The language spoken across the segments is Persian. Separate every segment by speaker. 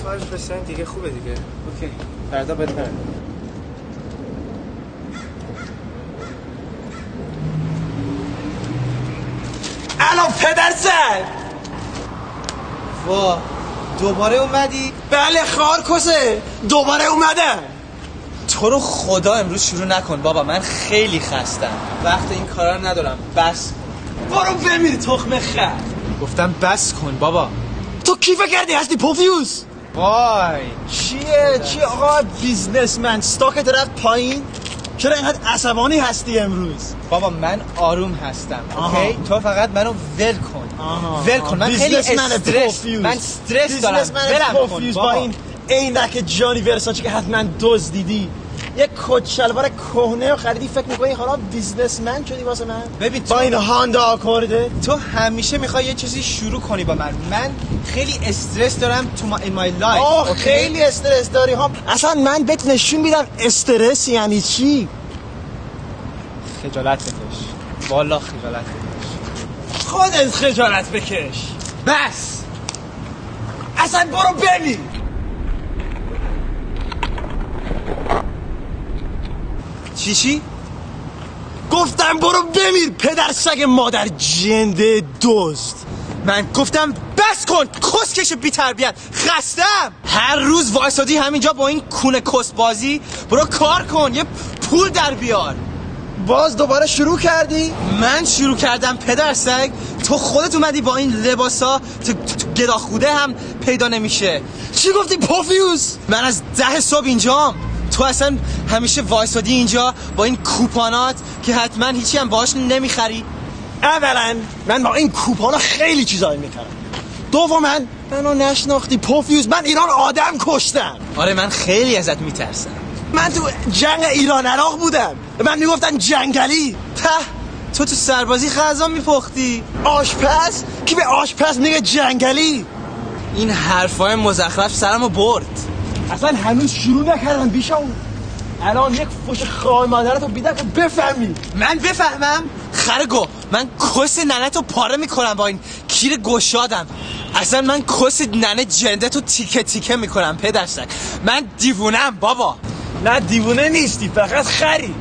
Speaker 1: خارج بسن دیگه خوبه دیگه. اوکی فردا بهتره.
Speaker 2: الان پدرزن
Speaker 1: وا دوباره اومدی؟
Speaker 2: بله خارکسه دوباره اومدم.
Speaker 1: تو رو خدا امروز شروع نکن بابا، من خیلی خستم، وقت این کارا رو ندارم. بس
Speaker 2: برو بمیر تخم خر.
Speaker 1: گفتم بس کن بابا.
Speaker 2: تو کی فکر کردی هستی پوفیوس؟
Speaker 1: وای
Speaker 2: چی آقا بیزنسمن استاکت رفت پایین؟ چرا اینقدر عصبانی هستی امروز؟
Speaker 1: بابا من آروم هستم. اوکی تو فقط منو ول کن. ول کن. من خیلی استرس، من استرس دارم. ولم کن
Speaker 2: با این عینک جانی ورساچه که حتما دزدیدی، یک کت شلوار کهنه رو خریدی، فکر می‌کنی حالا بیزنسمن شدی واسه من؟
Speaker 1: ببین
Speaker 2: با این هاندا آکورده
Speaker 1: تو همیشه میخوای یه چیزی شروع کنی با من خیلی استرس دارم تو in my life.
Speaker 2: خیلی استرس داری ها. اصلا من بهت نشون میدم استرس یعنی چی.
Speaker 1: خجالت بکش، والا خجالت بکش.
Speaker 2: خودت خجالت بکش.
Speaker 1: بس
Speaker 2: اصلا برو ببین.
Speaker 1: چی؟
Speaker 2: گفتم برو بمیر پدر سگ مادر جنده دزد.
Speaker 1: من گفتم بس کن کسکش بی تربیت، خستم. هر روز وایسادی همینجا با این کونه کس بازی. برو کار کن، یه پول در بیار.
Speaker 2: باز دوباره شروع کردی؟
Speaker 1: من شروع کردم پدر سگ؟ تو خودت اومدی با این لباسا تو گداخوده هم پیدا نمیشه.
Speaker 2: چی گفتی پوفیوس؟
Speaker 1: من از 10 صبح اینجام، تو اصلا همیشه وایسادی اینجا با این کوپانات که حتما هیچی هم باهاش نمیخری.
Speaker 2: اولا من با این کوپانا خیلی چیزایی میکنم. دوما منو نشناختی پوفیوس، من ایران آدم کشتم.
Speaker 1: آره من خیلی ازت میترسم.
Speaker 2: من تو جنگ ایران عراق بودم، من میگفتن جنگلی.
Speaker 1: تو سربازی غذا میپختی.
Speaker 2: آشپز؟ کی به آشپز میگه جنگلی؟
Speaker 1: این حرفای مزخرف سرمو برد.
Speaker 2: اصلا هنوز شروع نکردم بیشاو. الان یک فوش خواهر مادرتو بیدم که بفهمی.
Speaker 1: من بفهمم؟ خرگو من کس ننه تو پاره میکنم با این کیر گشادم. اصلا من کس ننه جنده تو تیکه تیکه میکنم پدرسک. من دیوونم بابا.
Speaker 2: نه دیوونه نیستی، فقط خری.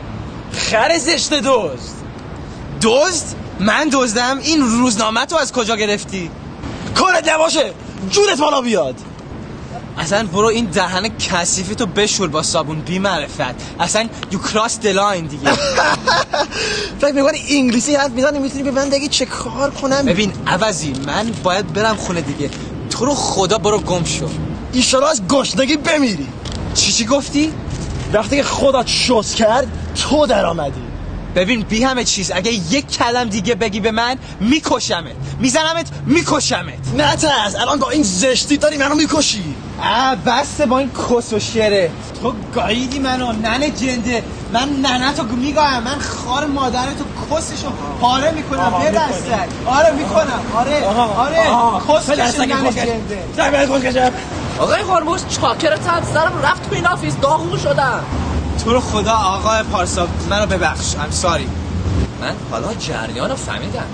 Speaker 2: خر زشت
Speaker 1: دزد؟ من دزدم؟ این روزنامه تو از کجا گرفتی؟
Speaker 2: کارت نباشه جونت بالا بیاد.
Speaker 1: اصلا برو این دهن کثیفی تو بشور با صابون بی معرفت. اصلا you cross the line دیگه.
Speaker 2: فکر می‌کنی انگلیسی حرف میزنی میتونی به من بگی چه کار کنم؟
Speaker 1: ببین عوضی من باید برم خونه دیگه. تو رو خدا برو گم شو.
Speaker 2: ایشالا از گشنگی بمیری.
Speaker 1: چی گفتی؟
Speaker 2: وقتی که خودت شوز کرد تو در آمدی.
Speaker 1: ببین بی همه چیز اگه یک کلم دیگه بگی به من میکشمت، میزنمت، میکشمت.
Speaker 2: نه ترس، الان با این زشتی داری منو میکشی.
Speaker 1: بسته با این کس و شره. تو گاییدی منو ننه جنده. من ننه تو میگایم، من خار مادرتو کسشو پاره میکنم. بدستک آره میکنم. آره کسش ننه جنده.
Speaker 3: آقای خورموش چاکرت هم سرم رفت تو این آفیس داغون شدم.
Speaker 1: تو رو خدا آقای پارسا منو ببخش. I'm sorry.
Speaker 3: من حالا جریان رو فهمیدم.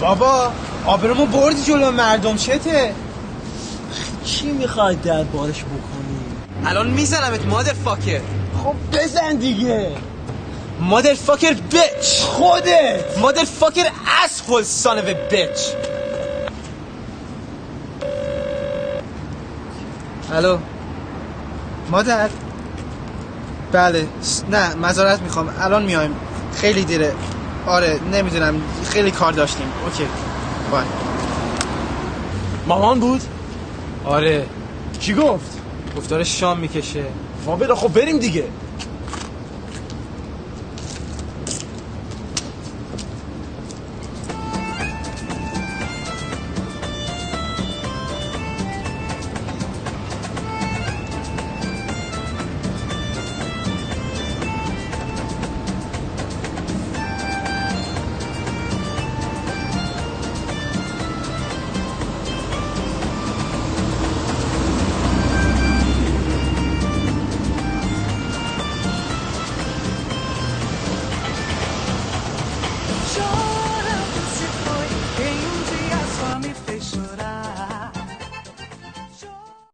Speaker 1: بابا آبرومو بردی جلو مردم چته؟
Speaker 2: چی میخوای در بارش بکنی؟
Speaker 1: الان میزنمت مادر فاکر.
Speaker 2: خب بزن دیگه.
Speaker 1: مادر فاکر بیچ.
Speaker 2: خودت
Speaker 1: مادر فاکر asshole son of a bitch. الو مادر. بله نه معذرت میخوام الان میایم، خیلی دیره. آره نمیدونم خیلی کار داشتیم. اوکی بای.
Speaker 2: مامان بود؟
Speaker 1: آره
Speaker 2: چی گفت؟
Speaker 1: گفت داره شام میکشه.
Speaker 2: خب بریم دیگه.